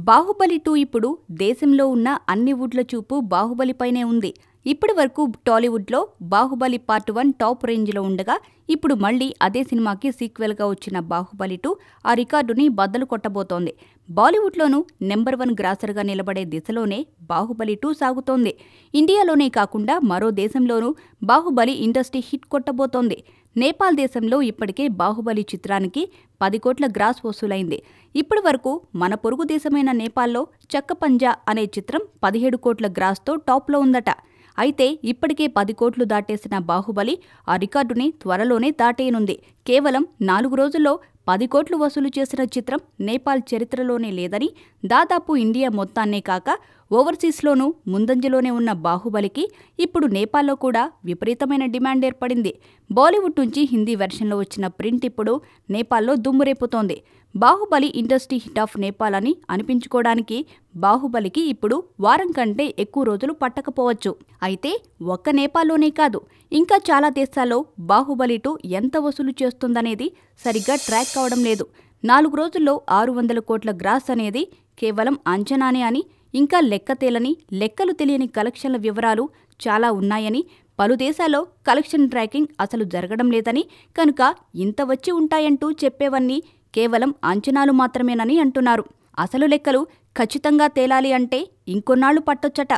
బాహుబలి 2 ఇప్పుడు దేశంలో ఉన్న అన్ని వుడ్ల చూపు బాహుబలిపైనే ఉంది. ఇప్పటి వరకు టాలీవుడ్లో బాహుబలి పార్ట్ 1 టాప్ రేంజ్లో ఉండగా ఇప్పుడు మళ్లీ అదే సినిమాకి సీక్వెల్గా వచ్చిన బాహుబలి 2 ఆ రికార్డుని బద్దలు కొట్టబోతోంది. బాలీవుడ్లోనూ నెంబర్ 1 గ్రాసర్గా నిలబడే దిశలోనే బాహుబలి 2 సాగుతోంది. ఇండియాలోనే కాకుండా మరో దేశంలోనూ బాహుబలి ఇండస్ట్రీ హిట్ కొట్టబోతోంది. నేపాల్ దేశంలో ఇప్పటికే బాహుబలి చిత్రానికి 10 కోట్ల గ్రాస్ వసూలైంది. ఇప్పటి వరకు మన పొరుగు దేశమైన నేపాల్లో చక్కపంజా అనే చిత్రం 17 కోట్ల గ్రాస్తో టాప్లో ఉందట. అయితే ఇప్పటికే 10 కోట్లు దాటేసిన బాహుబలి ఆ రికార్డుని త్వరలోనే దాటేయనుంది. కేవలం 4 రోజుల్లో 10 కోట్లు వసూలు చేసిన చిత్రం నేపాల్ చరిత్రలోనే లేదని, దాదాపు ఇండియా మొత్తాన్నే కాక ఓవర్సీస్లోనూ ముందంజలోనే ఉన్న బాహుబలికి ఇప్పుడు నేపాల్లో కూడా విపరీతమైన డిమాండ్ ఏర్పడింది. బాలీవుడ్ నుంచి హిందీ వెర్షన్లో వచ్చిన ప్రింట్ ఇప్పుడు నేపాల్లో దుమ్మురేపుతోంది. Baahubali industry hit of Nepal అని అనిపించుకోవడానికి బాహుబలికి ఇప్పుడు వారం కంటే ఎక్కువ రోజులు పట్టకపోవచ్చు. అయితే ఒక్క నేపాల్లోనే కాదు, ఇంకా చాలా దేశాల్లో బాహుబలి 2 ఎంత వసూలు చేస్తుందనేది సరిగ్గా ట్రాక్ కావడం లేదు. 4 రోజుల్లో 600 కోట్ల గ్రాస్ అనేది కేవలం అంచనానే అని, ఇంకా లెక్క తేలని, లెక్కలు తెలియని కలెక్షన్ల వివరాలు చాలా ఉన్నాయని, పలు దేశాల్లో కలెక్షన్ ట్రాకింగ్ అసలు జరగడం లేదని, కనుక ఇంత వచ్చి ఉంటాయంటూ చెప్పేవన్నీ కేవలం అంచనాలు మాత్రమేనని అంటున్నారు. అసలు లెక్కలు ఖచ్చితంగా తేలాలి అంటే ఇంకొన్నాళ్లు పట్టొచ్చట.